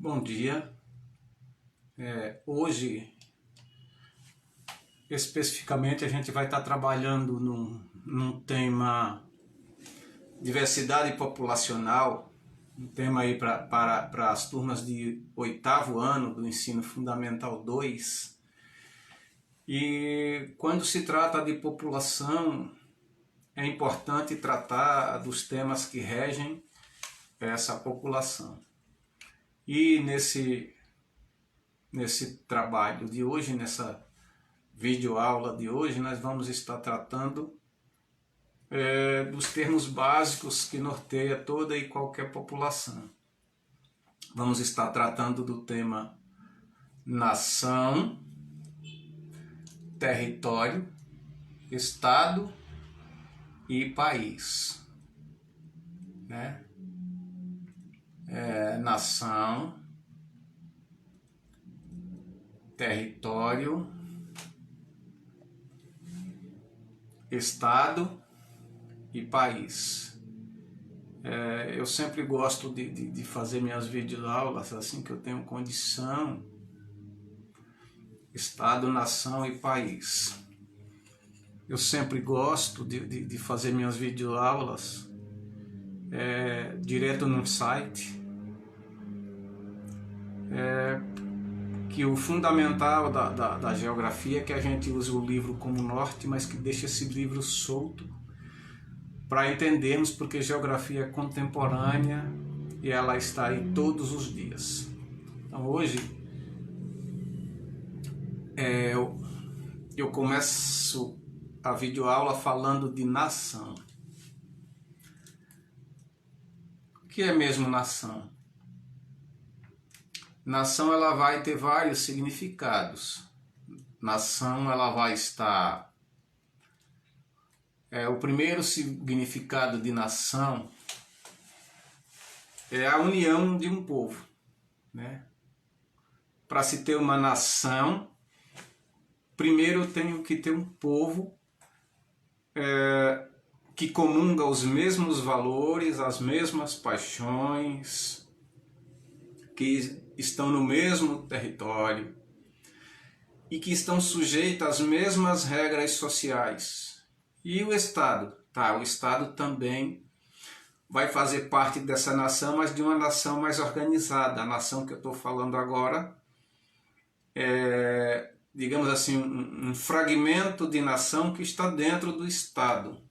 Bom dia. Hoje, especificamente, a gente vai estar trabalhando num tema diversidade populacional, um tema aí para as turmas de 8º ano do Ensino Fundamental 2. E quando se trata de população, é importante tratar dos temas que regem essa população. E nesse trabalho de hoje, nessa videoaula de hoje, nós vamos estar tratando dos termos básicos que norteia toda e qualquer população. Vamos estar tratando do tema nação, território, estado e país, né? Nação, território, estado e país. Eu sempre gosto de fazer minhas videoaulas assim que eu tenho condição. Estado, nação e país. Eu sempre gosto de fazer minhas videoaulas direto num site. Que o fundamental da geografia é que a gente use o livro como norte, mas que deixe esse livro solto para entendermos, porque geografia é contemporânea e ela está aí todos os dias. Então hoje eu começo a videoaula falando de nação. O que é mesmo nação? Nação ela vai ter vários significados. Nação ela vai estar... o primeiro significado de nação é a união de um povo, né? Para se ter uma nação, primeiro eu tenho que ter um povo que comunga os mesmos valores, as mesmas paixões, que estão no mesmo território e que estão sujeitos às mesmas regras sociais. E o Estado? O Estado também vai fazer parte dessa nação, mas de uma nação mais organizada. A nação que eu estou falando agora é, digamos assim, um fragmento de nação que está dentro do Estado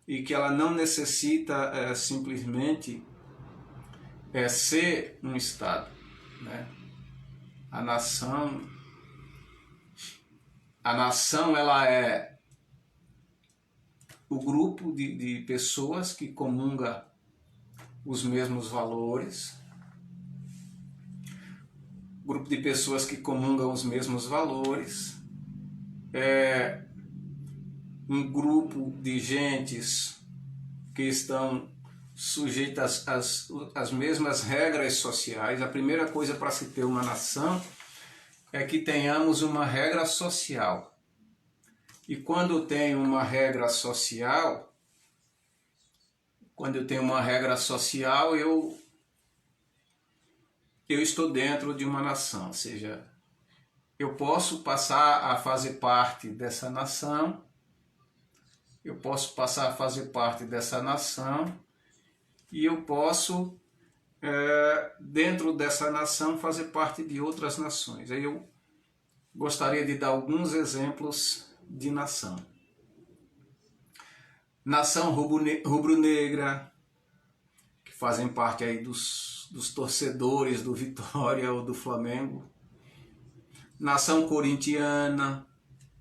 e que ela não necessita simplesmente ser um Estado, né? A nação ela é o grupo de pessoas que comunga os mesmos valores, grupo de pessoas que comungam os mesmos valores, um grupo de gentes que estão sujeitas às mesmas regras sociais. A primeira coisa para se ter uma nação é que tenhamos uma regra social. E quando eu tenho uma regra social, eu estou dentro de uma nação, ou seja, eu posso passar a fazer parte dessa nação, e eu posso, dentro dessa nação, fazer parte de outras nações. Aí eu gostaria de dar alguns exemplos de nação. Nação rubro-negra, que fazem parte aí dos torcedores do Vitória ou do Flamengo. Nação corintiana,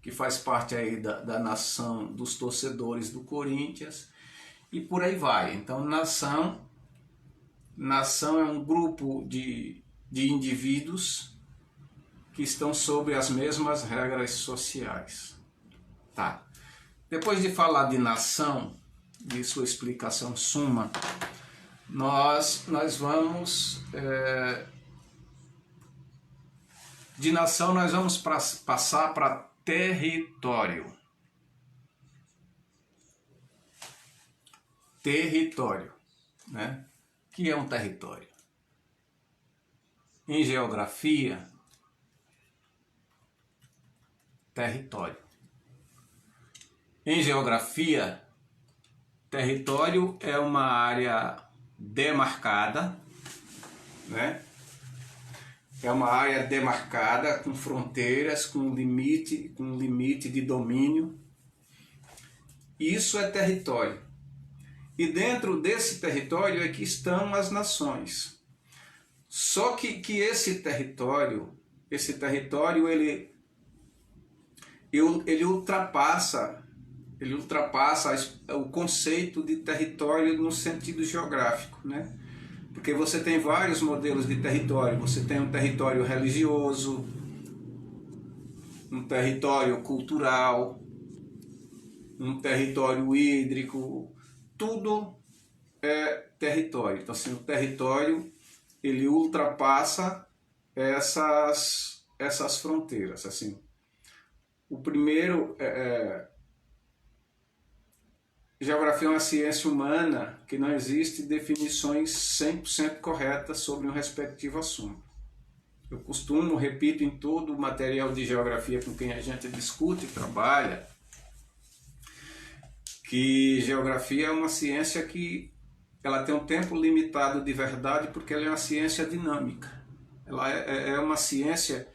que faz parte aí da nação dos torcedores do Corinthians. E por aí vai. Então nação é um grupo de indivíduos que estão sobre as mesmas regras sociais. Depois de falar de nação, de sua explicação suma, nós vamos... de nação nós vamos passar para território. Território, né? O que é um território? Em geografia, território. Em geografia, território é uma área demarcada, né? É uma área demarcada com fronteiras, com limite de domínio. Isso é território. E dentro desse território é que estão as nações. Só que esse território ele ultrapassa o conceito de território no sentido geográfico, né? Porque você tem vários modelos de território. Você tem um território religioso, um território cultural, um território hídrico, tudo é território. Então, assim, o território ele ultrapassa essas fronteiras. Assim, o primeiro geografia é uma ciência humana que não existe definições 100% corretas sobre um respectivo assunto. Eu repito em todo o material de geografia com quem a gente discute e trabalha, que geografia é uma ciência que ela tem um tempo limitado de verdade porque ela é uma ciência dinâmica. Ela é uma ciência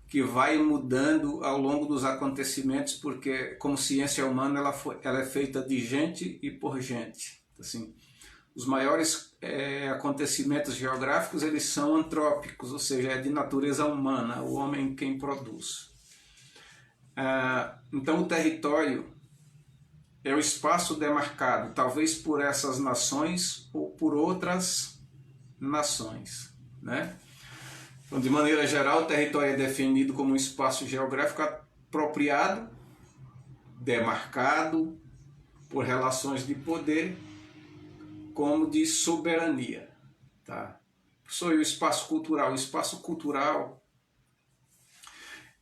que vai mudando ao longo dos acontecimentos, porque como ciência humana ela é feita de gente e por gente. Assim, os maiores acontecimentos geográficos eles são antrópicos, ou seja, é de natureza humana, o homem quem produz. Então o território é o espaço demarcado, talvez por essas nações ou por outras nações, né? Então, de maneira geral, o território é definido como um espaço geográfico apropriado, demarcado por relações de poder, como de soberania. Tá? O espaço cultural. O espaço cultural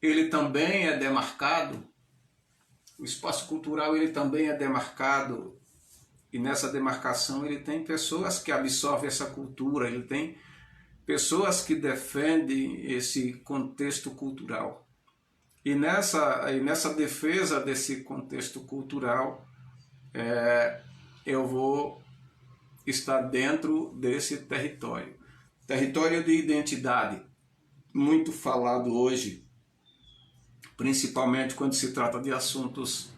ele também é demarcado. O espaço cultural ele também é demarcado, e nessa demarcação ele tem pessoas que absorvem essa cultura, ele tem pessoas que defendem esse contexto cultural. E nessa defesa desse contexto cultural, eu vou estar dentro desse território. Território de identidade, muito falado hoje, principalmente quando se trata de assuntos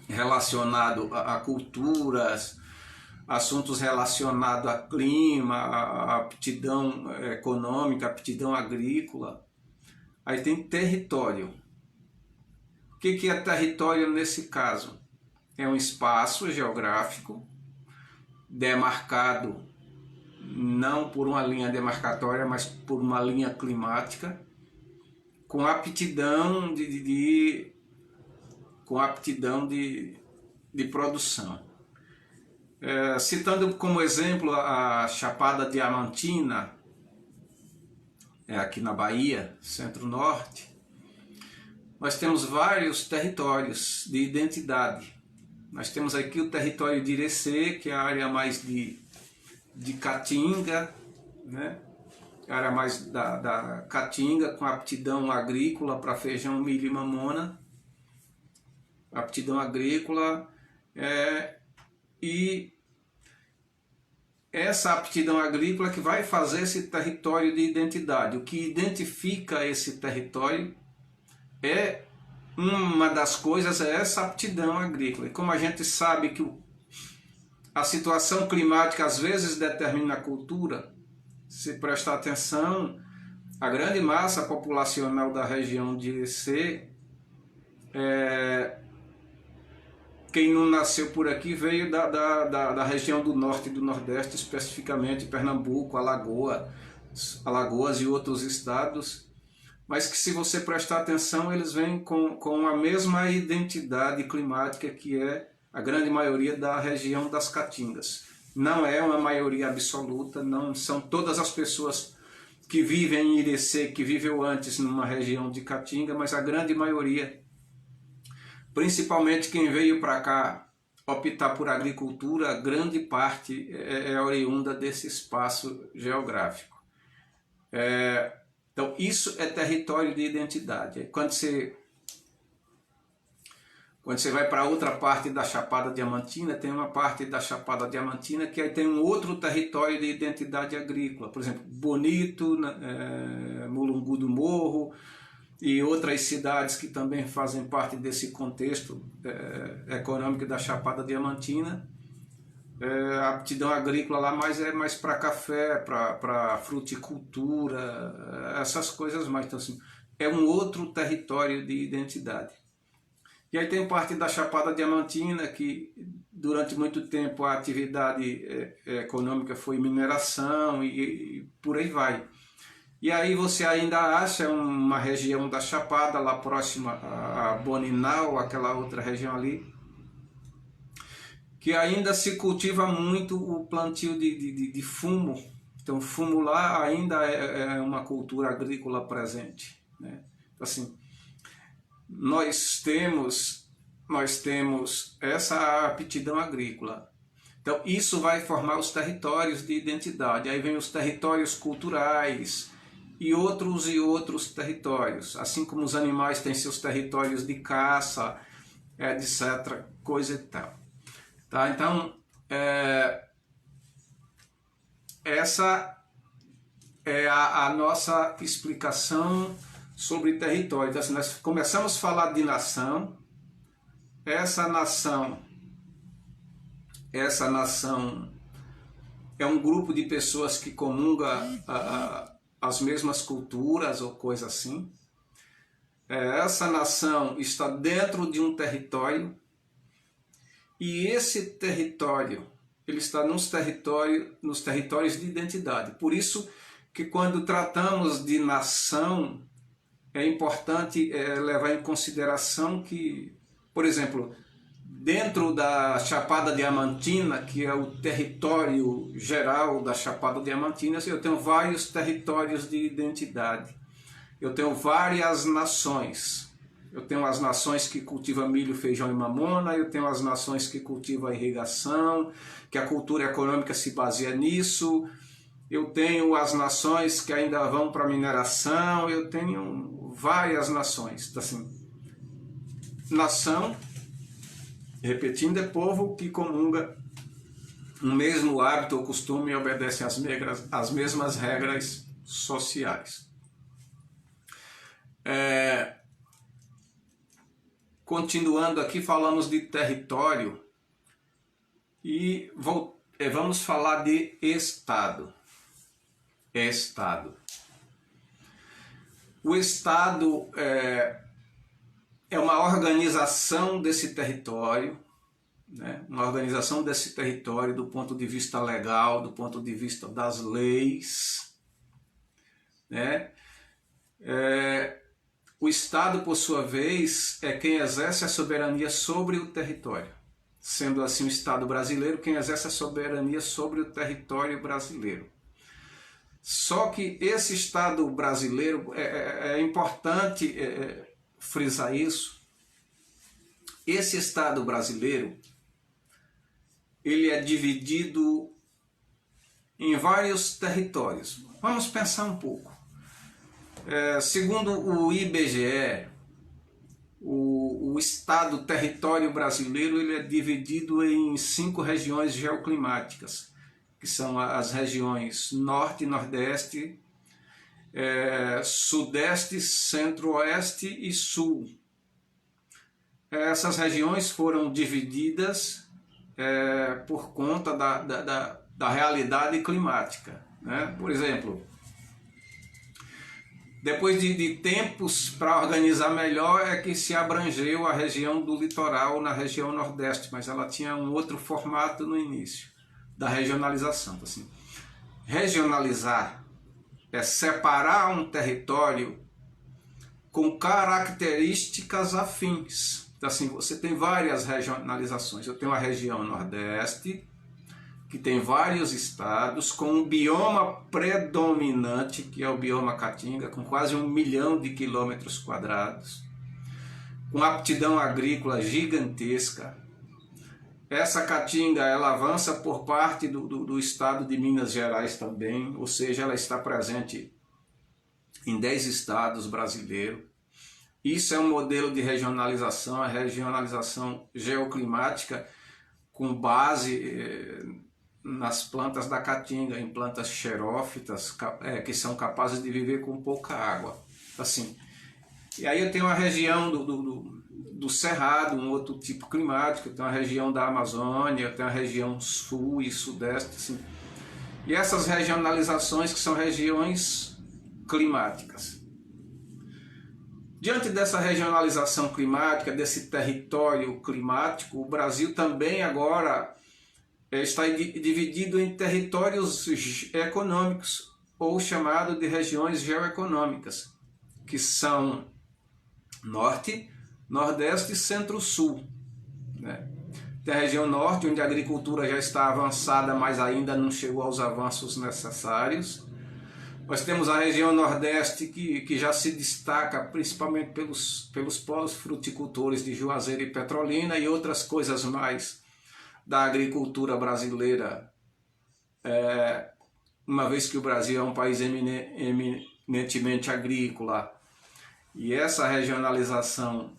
relacionados a culturas, assuntos relacionados a clima, a aptidão econômica, a aptidão agrícola. Aí tem território. O que é território nesse caso? É um espaço geográfico demarcado não por uma linha demarcatória, mas por uma linha climática, com aptidão de produção. Citando como exemplo a Chapada Diamantina, aqui na Bahia, centro-norte, nós temos vários territórios de identidade. Nós temos aqui o território de Irecê, que é a área mais de Caatinga, né? A área mais da Caatinga, com aptidão agrícola para feijão, milho e mamona. Aptidão agrícola e essa aptidão agrícola que vai fazer esse território de identidade. O que identifica esse território uma das coisas é essa aptidão agrícola. E como a gente sabe que a situação climática às vezes determina a cultura, se prestar atenção, a grande massa populacional da região de Irecê, quem não nasceu por aqui veio da região do norte e do nordeste, especificamente Pernambuco, Alagoas e outros estados, mas que se você prestar atenção, eles vêm com a mesma identidade climática que é a grande maioria da região das Caatingas. Não é uma maioria absoluta, não são todas as pessoas que vivem em Irecê, que viveu antes numa região de Caatinga, mas a grande maioria, principalmente quem veio para cá optar por agricultura, grande parte é oriunda desse espaço geográfico. Então, isso é território de identidade. Quando você vai para outra parte da Chapada Diamantina, tem uma parte da Chapada Diamantina que aí tem um outro território de identidade agrícola. Por exemplo, Bonito, Mulungu do Morro e outras cidades que também fazem parte desse contexto econômico da Chapada Diamantina. A aptidão agrícola lá é mais para café, para fruticultura, essas coisas mais. Então, assim, é um outro território de identidade. E aí tem parte da Chapada Diamantina que durante muito tempo a atividade econômica foi mineração e por aí vai. E aí você ainda acha uma região da Chapada lá próxima a Boninal, aquela outra região ali, que ainda se cultiva muito o plantio de fumo. Então, fumo lá ainda é uma cultura agrícola presente, né? Assim, nós temos essa aptidão agrícola. Então, isso vai formar os territórios de identidade. Aí vem os territórios culturais e outros territórios. Assim como os animais têm seus territórios de caça, etc., coisa e tal. Tá? Então, essa é a nossa explicação sobre território. Então, assim, nós começamos a falar de nação. Essa nação é um grupo de pessoas que comunga as mesmas culturas ou coisa assim. Essa nação está dentro de um território. E esse território, ele está nos territórios de identidade. Por isso que quando tratamos de nação, é importante levar em consideração que, por exemplo, dentro da Chapada Diamantina, que é o território geral da Chapada Diamantina, eu tenho vários territórios de identidade. Eu tenho várias nações. Eu tenho as nações que cultivam milho, feijão e mamona, eu tenho as nações que cultivam a irrigação, que a cultura econômica se baseia nisso, eu tenho as nações que ainda vão para a mineração, eu tenho várias nações. Então, assim, nação, repetindo, é povo que comunga um mesmo hábito ou costume e obedece às mesmas regras sociais. Continuando aqui, falamos de território e vamos falar de Estado. O Estado é uma organização desse território, né? Uma organização desse território do ponto de vista legal, do ponto de vista das leis, né? O Estado, por sua vez, é quem exerce a soberania sobre o território. Sendo assim, o Estado brasileiro, quem exerce a soberania sobre o território brasileiro. Só que esse Estado brasileiro, é importante frisar isso, esse Estado brasileiro, ele é dividido em vários territórios. Vamos pensar um pouco. Segundo o IBGE, o Estado território brasileiro ele é dividido em 5 regiões geoclimáticas, que são as regiões Norte, Nordeste, Sudeste, Centro-Oeste e Sul. Essas regiões foram divididas por conta da realidade climática, né? Por exemplo, depois de tempos para organizar melhor é que se abrangeu a região do litoral na região Nordeste, mas ela tinha um outro formato no início da regionalização. Assim, regionalizar é separar um território com características afins. Então, assim, você tem várias regionalizações. Eu tenho a região Nordeste, que tem vários estados, com um bioma predominante, que é o bioma Caatinga, com quase 1 milhão de quilômetros quadrados, com aptidão agrícola gigantesca. Essa Caatinga, ela avança por parte do estado de Minas Gerais também, ou seja, ela está presente em 10 estados brasileiros. Isso é um modelo de regionalização, a regionalização geoclimática com base nas plantas da caatinga, em plantas xerófitas, que são capazes de viver com pouca água. Assim. E aí eu tenho a região do Cerrado, um outro tipo climático, eu tenho a região da Amazônia, eu tenho a região sul e sudeste. Assim. E essas regionalizações que são regiões climáticas. Diante dessa regionalização climática, desse território climático, o Brasil também agora está dividido em territórios econômicos, ou chamado de regiões geoeconômicas, que são Norte, Nordeste e Centro-Sul. Né? Tem a região Norte, onde a agricultura já está avançada, mas ainda não chegou aos avanços necessários. Nós temos a região Nordeste que já se destaca principalmente pelos polos fruticultores de Juazeiro e Petrolina e outras coisas mais da agricultura brasileira, uma vez que o Brasil é um país eminentemente agrícola. E essa regionalização,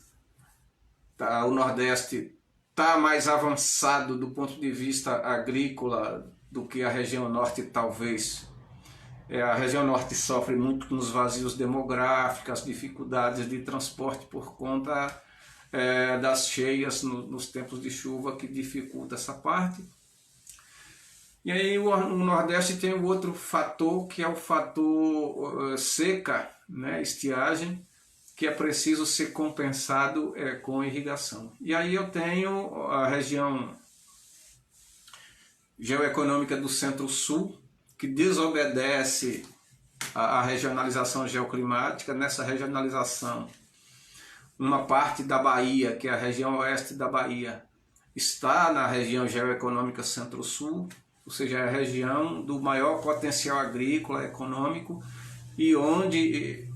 o Nordeste está mais avançado do ponto de vista agrícola do que a região Norte talvez. A região Norte sofre muito com os vazios demográficos, as dificuldades de transporte por conta das cheias nos tempos de chuva, que dificulta essa parte. E aí o Nordeste tem o outro fator, que é o fator seca, né, estiagem, que é preciso ser compensado com irrigação. E aí eu tenho a região geoeconômica do Centro-Sul, que desobedece à regionalização geoclimática. Nessa regionalização, uma parte da Bahia, que é a região oeste da Bahia, está na região geoeconômica Centro-Sul, ou seja, é a região do maior potencial agrícola econômico e onde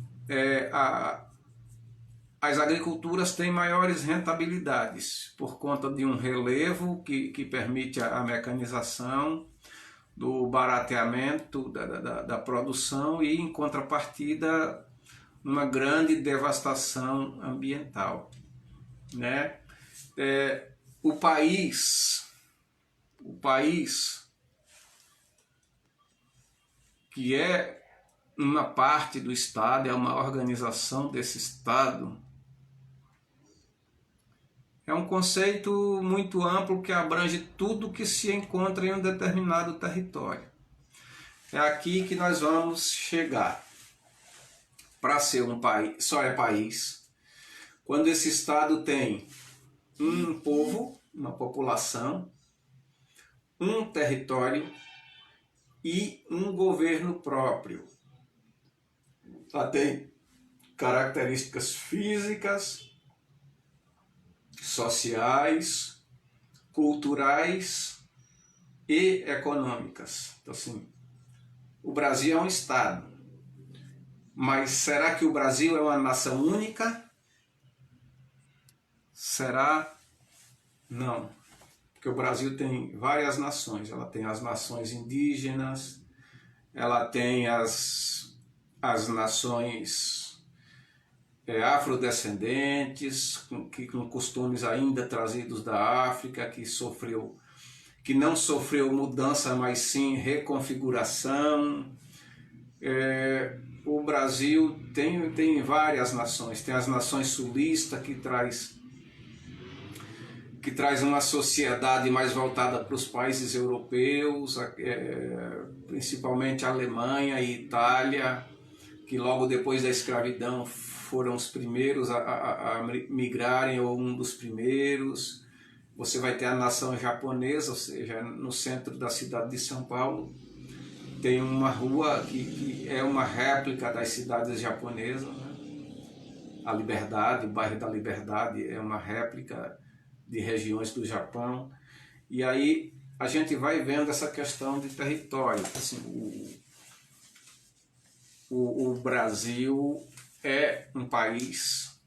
as agriculturas têm maiores rentabilidades por conta de um relevo que permite a mecanização, do barateamento da produção e, em contrapartida, uma grande devastação ambiental. Né? O país que é uma parte do Estado, é uma organização desse Estado, é um conceito muito amplo que abrange tudo que se encontra em um determinado território. É aqui que nós vamos chegar. Para ser um país, só é país quando esse Estado tem um povo, uma população, um território e um governo próprio. Ela tem características físicas, sociais, culturais e econômicas. Então, assim, o Brasil é um Estado, mas será que o Brasil é uma nação única? Será? Não, porque o Brasil tem várias nações. Ela tem as nações indígenas, ela tem as nações afrodescendentes, com costumes ainda trazidos da África, que não sofreu mudança, mas sim reconfiguração. O Brasil tem várias nações, tem as nações sulistas, que traz uma sociedade mais voltada para os países europeus, principalmente a Alemanha e Itália, que logo depois da escravidão foram os primeiros a migrarem, ou um dos primeiros. Você vai ter a nação japonesa, ou seja, no centro da cidade de São Paulo, tem uma rua que é uma réplica das cidades japonesas, né? A Liberdade, o bairro da Liberdade é uma réplica de regiões do Japão. E aí a gente vai vendo essa questão de território. Assim, o Brasil é um país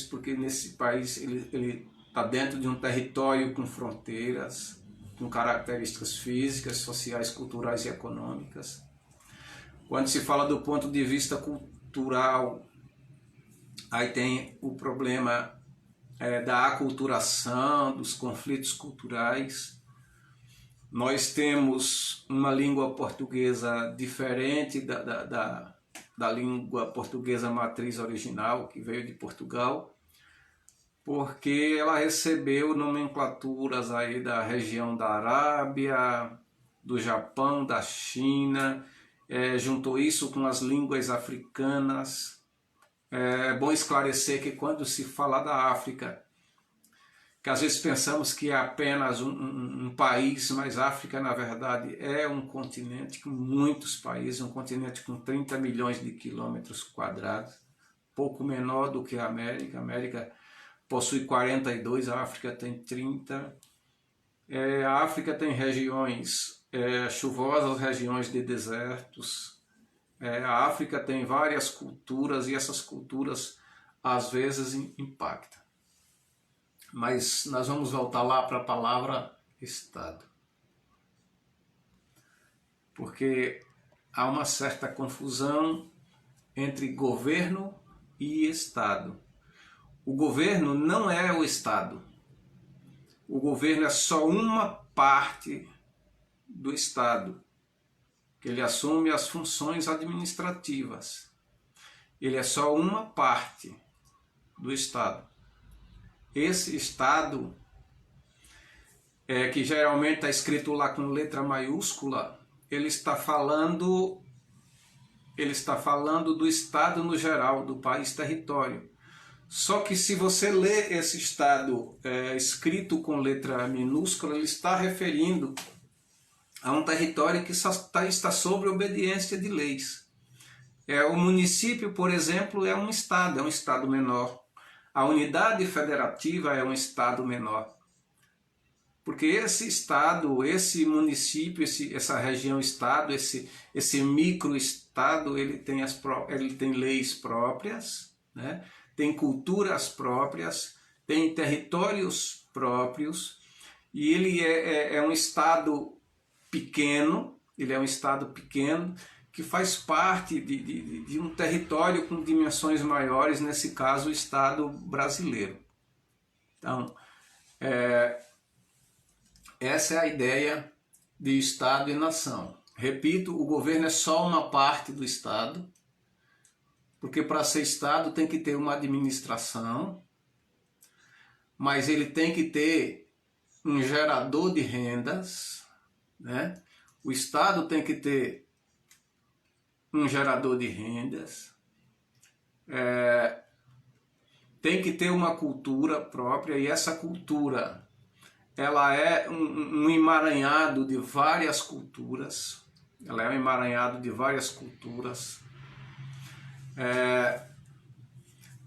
porque nesse país ele está dentro de um território com fronteiras, com características físicas, sociais, culturais e econômicas. Quando se fala do ponto de vista cultural, aí tem o problema da aculturação, dos conflitos culturais. Nós temos uma língua portuguesa diferente da língua portuguesa matriz original, que veio de Portugal, porque ela recebeu nomenclaturas aí da região da Arábia, do Japão, da China, juntou isso com as línguas africanas. É bom esclarecer que quando se fala da África, que às vezes pensamos que é apenas um país, mas a África na verdade é um continente com muitos países, um continente com 30 milhões de quilômetros quadrados, pouco menor do que a América. A América possui 42, a África tem 30. A África tem regiões chuvosas, regiões de desertos. A África tem várias culturas e essas culturas às vezes impactam. Mas nós vamos voltar lá para a palavra Estado. Porque há uma certa confusão entre governo e Estado. O governo não é o Estado. O governo é só uma parte do Estado, que ele assume as funções administrativas. Ele é só uma parte do Estado. Esse Estado, que geralmente está escrito lá com letra maiúscula, ele está falando do Estado no geral, do país território. Só que se você lê esse Estado escrito com letra minúscula, ele está referindo a um território que está sob obediência de leis. O município, por exemplo, é um Estado menor. A unidade federativa é um Estado menor. Porque esse Estado, esse município, essa região-Estado, esse micro-Estado, ele tem leis próprias, né? Tem culturas próprias, tem territórios próprios, e ele é um Estado pequeno, que faz parte de um território com dimensões maiores, nesse caso o Estado brasileiro. Então, essa é a ideia de Estado e nação. Repito, o governo é só uma parte do Estado, porque para ser Estado tem que ter uma administração, mas ele tem que ter um gerador de rendas, né? O Estado tem que ter um gerador de rendas, tem que ter uma cultura própria, e essa cultura ela é um emaranhado de várias culturas,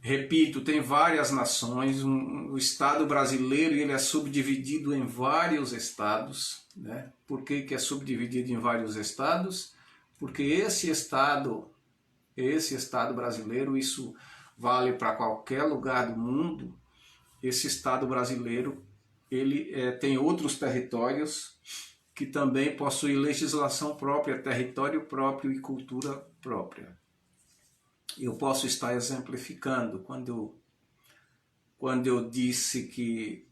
repito, tem várias nações. O Estado brasileiro ele é subdividido em vários estados, né? Por que é subdividido em vários estados? Porque esse Estado brasileiro, isso vale para qualquer lugar do mundo, esse Estado brasileiro ele tem outros territórios que também possuem legislação própria, território próprio e cultura própria. Eu posso estar exemplificando quando eu disse que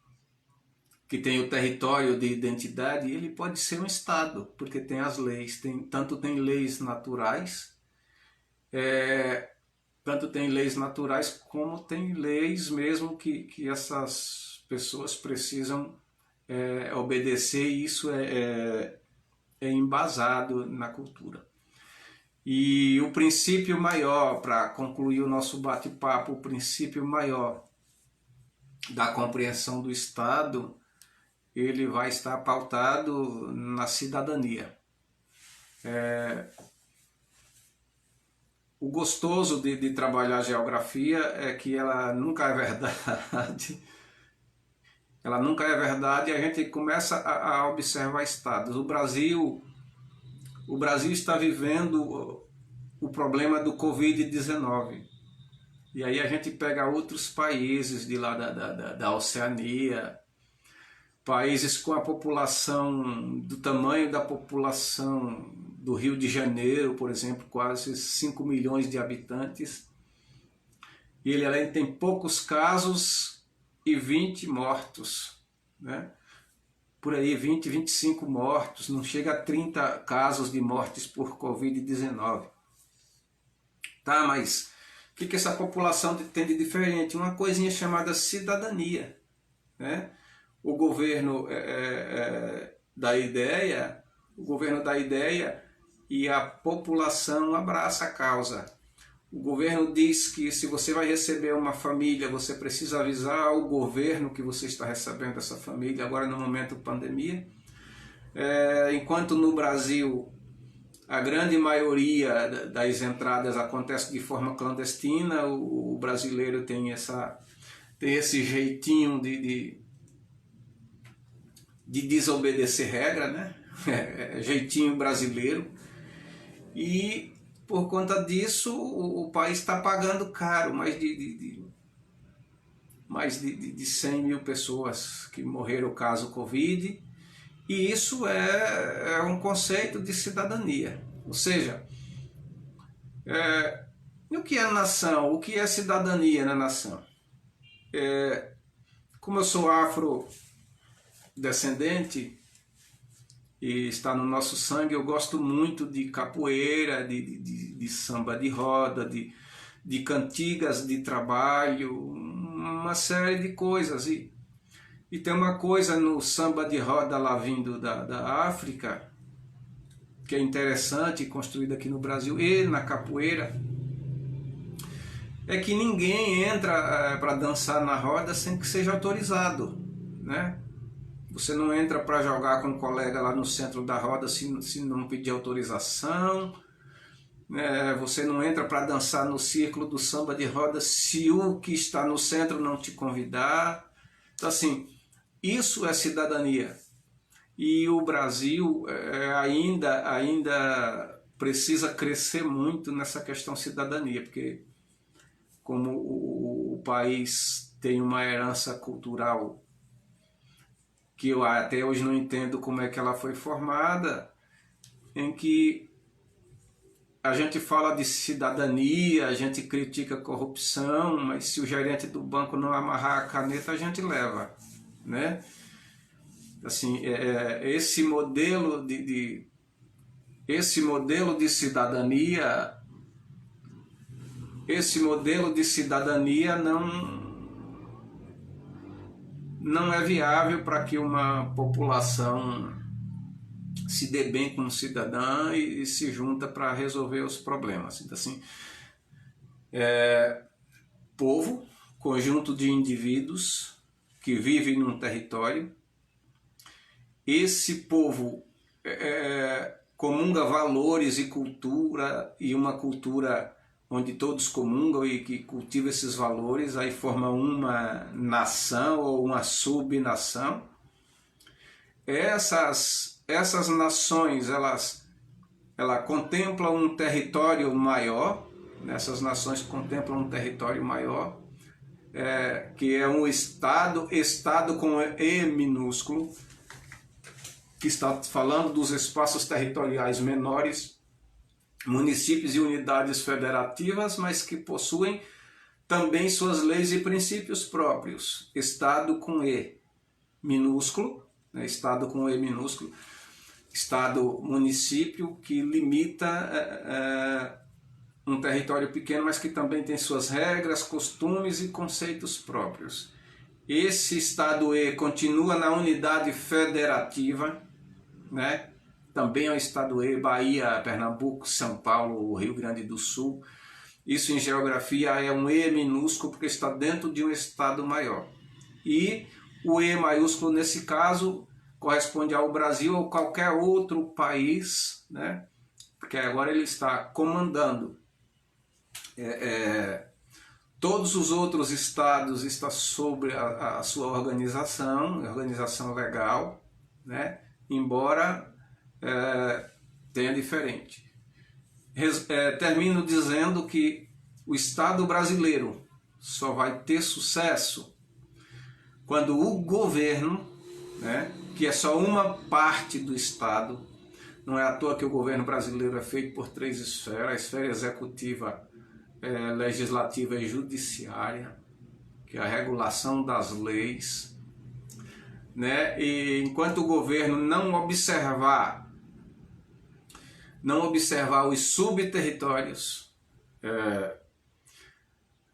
tem o território de identidade. Ele pode ser um Estado, porque tem as leis, tanto tem leis naturais, como tem leis mesmo que essas pessoas precisam obedecer, e isso é embasado na cultura. E o princípio maior, para concluir o nosso bate-papo, o princípio maior da compreensão do Estado, ele vai estar pautado na cidadania. O gostoso de trabalhar geografia é que ela nunca é verdade. Ela nunca é verdade, e a gente começa a observar estados. O Brasil está vivendo o problema do Covid-19. E aí a gente pega outros países de lá da Oceania, países com a população, do tamanho da população do Rio de Janeiro, por exemplo, quase 5 milhões de habitantes. E ele além tem poucos casos e 20 mortos, né? Por aí 20, 25 mortos, não chega a 30 casos de mortes por Covid-19. Tá, mas o que essa população tem de diferente? Uma coisinha chamada cidadania, né? O governo dá ideia, e a população abraça a causa. O governo diz que se você vai receber uma família, você precisa avisar o governo que você está recebendo essa família, agora no momento de pandemia. Enquanto no Brasil a grande maioria das entradas acontece de forma clandestina, o brasileiro tem esse jeitinho de desobedecer regra, né? Jeitinho brasileiro. E por conta disso o país está pagando caro, mais de 100 mil pessoas que morreram caso Covid. E isso é um conceito de cidadania. Ou seja, o que é nação? O que é cidadania na nação? Como eu sou afrodescendente e está no nosso sangue, eu gosto muito de capoeira, de samba de roda, de cantigas de trabalho, uma série de coisas. E tem uma coisa no samba de roda lá vindo da África, que é interessante, construída aqui no Brasil, e na capoeira, é que ninguém entra para dançar na roda sem que seja autorizado, né? Você não entra para jogar com um colega lá no centro da roda se não pedir autorização. Você não entra para dançar no círculo do samba de roda se o que está no centro não te convidar. Então, assim, isso é cidadania. E o Brasil ainda precisa crescer muito nessa questão cidadania, porque como o país tem uma herança cultural que eu até hoje não entendo como é que ela foi formada, em que a gente fala de cidadania, a gente critica a corrupção, mas se o gerente do banco não amarrar a caneta, a gente leva, né? Assim, esse modelo de cidadania não é viável para que uma população se dê bem como cidadã e se junta para resolver os problemas. Então, assim, povo, conjunto de indivíduos que vivem num território. Esse povo comunga valores e cultura, e uma cultura onde todos comungam e que cultiva esses valores, aí forma uma nação ou uma subnação. Essas nações, elas contemplam um território maior, essas nações contemplam um território maior, que é um estado com E minúsculo, que está falando dos espaços territoriais menores, municípios e unidades federativas, mas que possuem também suas leis e princípios próprios. Estado com E minúsculo, né? Estado com E minúsculo, Estado município que limita um território pequeno, mas que também tem suas regras, costumes e conceitos próprios. Esse Estado E continua na unidade federativa, né? Também é o Estado E, Bahia, Pernambuco, São Paulo, Rio Grande do Sul. Isso em geografia é um E minúsculo porque está dentro de um estado maior. E o E maiúsculo nesse caso corresponde ao Brasil ou qualquer outro país, né? Porque agora ele está comandando. Todos os outros estados estão sobre a sua organização legal, né? Embora tenha diferente. Termino dizendo que o Estado brasileiro só vai ter sucesso quando o governo, né, que é só uma parte do Estado, Não é à toa que o governo brasileiro é feito por 3 esferas: a esfera executiva, legislativa e judiciária, que é a regulação das leis, né? E enquanto o governo não observar os subterritórios,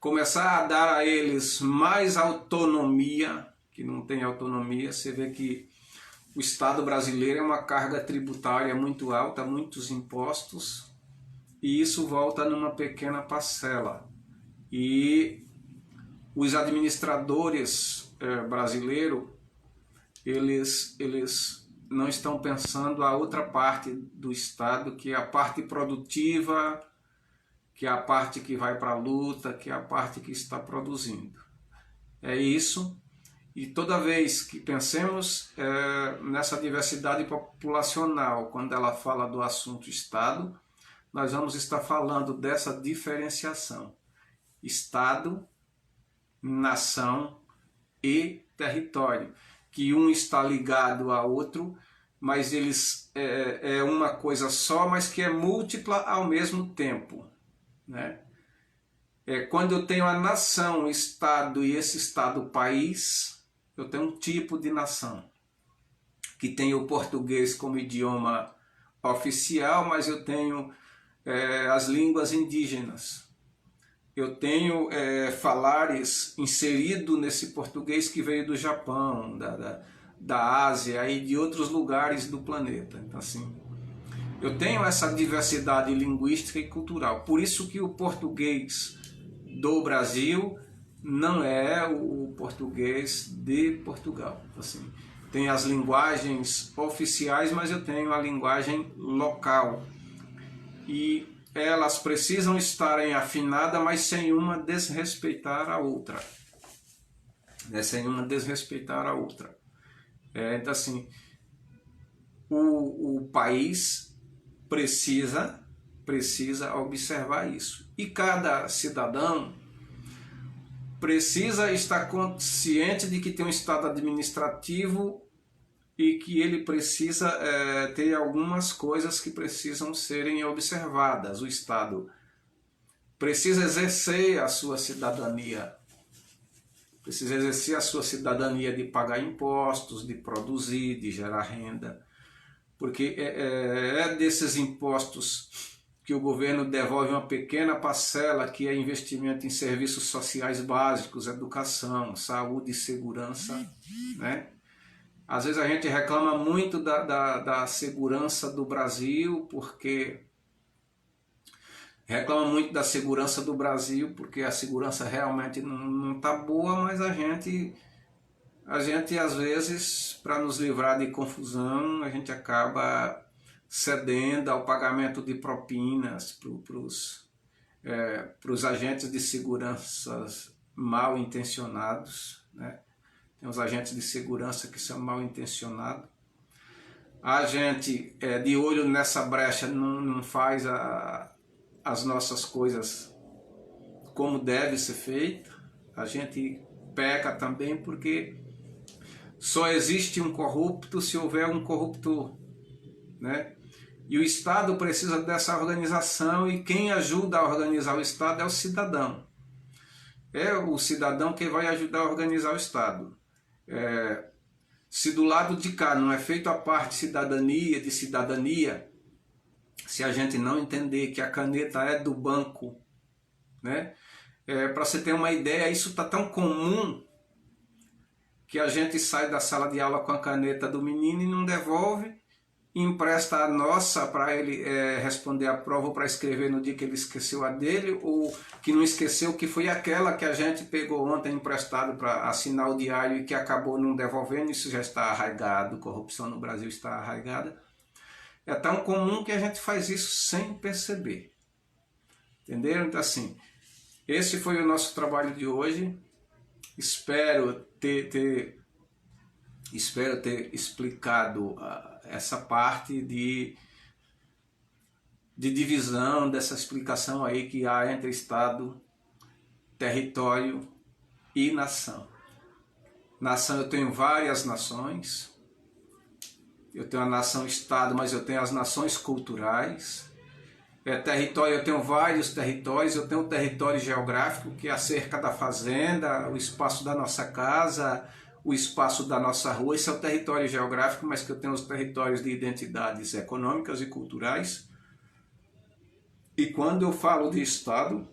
começar a dar a eles mais autonomia, que não tem autonomia, você vê que o Estado brasileiro é uma carga tributária muito alta, muitos impostos, e isso volta numa pequena parcela. E os administradores brasileiros, eles não estão pensando a outra parte do Estado, que é a parte produtiva, que é a parte que vai para a luta, que é a parte que está produzindo. É isso. E toda vez que pensemos nessa diversidade populacional, quando ela fala do assunto Estado, nós vamos estar falando dessa diferenciação: Estado, nação e território, que um está ligado ao outro, mas eles é uma coisa só, mas que é múltipla ao mesmo tempo, né? Quando eu tenho a nação, o Estado e esse Estado país, eu tenho um tipo de nação que tem o português como idioma oficial, mas eu tenho as línguas indígenas. Eu tenho falares inserido nesse português que veio do Japão, da Ásia e de outros lugares do planeta. Então, assim, eu tenho essa diversidade linguística e cultural. Por isso que o português do Brasil não é o português de Portugal. Assim, tem as linguagens oficiais, mas eu tenho a linguagem local. E elas precisam estarem afinadas, mas sem uma desrespeitar a outra. Sem uma desrespeitar a outra. Então, assim, o país precisa observar isso. E cada cidadão precisa estar consciente de que tem um Estado administrativo e que ele precisa ter algumas coisas que precisam serem observadas. O Estado precisa exercer a sua cidadania. Precisa exercer a sua cidadania de pagar impostos, de produzir, de gerar renda. Porque é desses impostos que o governo devolve uma pequena parcela, que é investimento em serviços sociais básicos, educação, saúde e segurança, né? Às vezes a gente reclama muito da segurança do Brasil, porque a segurança realmente não está boa, mas a gente às vezes, para nos livrar de confusão, a gente acaba cedendo ao pagamento de propinas para os agentes de segurança mal intencionados, né? Tem os agentes de segurança que são mal intencionados. A gente, de olho nessa brecha, não faz as nossas coisas como deve ser feito. A gente peca também porque só existe um corrupto se houver um corruptor, né? E o Estado precisa dessa organização, e quem ajuda a organizar o Estado é o cidadão. É o cidadão que vai ajudar a organizar o Estado. Se do lado de cá não é feito a parte de cidadania, se a gente não entender que a caneta é do banco, né? Para você ter uma ideia, isso está tão comum que a gente sai da sala de aula com a caneta do menino e não devolve, e empresta a nossa para ele responder a prova ou para escrever no dia que ele esqueceu a dele, ou que não esqueceu, que foi aquela que a gente pegou ontem emprestado para assinar o diário e que acabou não devolvendo. Isso já está arraigado, corrupção no Brasil está arraigada. É tão comum que a gente faz isso sem perceber. Entenderam? Então, assim, esse foi o nosso trabalho de hoje. Espero ter explicado essa parte de divisão, dessa explicação aí que há entre Estado, território e nação. Nação, eu tenho várias nações. eu tenho a nação-estado, mas eu tenho as nações culturais. Território, eu tenho vários territórios, eu tenho o território geográfico, que é a cerca da fazenda, o espaço da nossa casa, o espaço da nossa rua. Esse é o território geográfico, mas que eu tenho os territórios de identidades econômicas e culturais. E quando eu falo de Estado,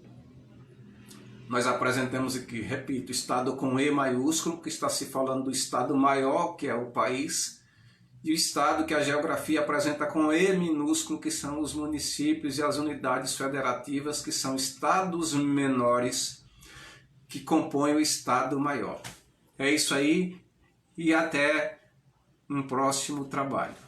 nós apresentamos aqui, repito, Estado com E maiúsculo, que está se falando do Estado maior, que é o país, e o Estado que a geografia apresenta com E minúsculo, que são os municípios e as unidades federativas, que são estados menores, que compõem o Estado maior. É isso aí, e até um próximo trabalho.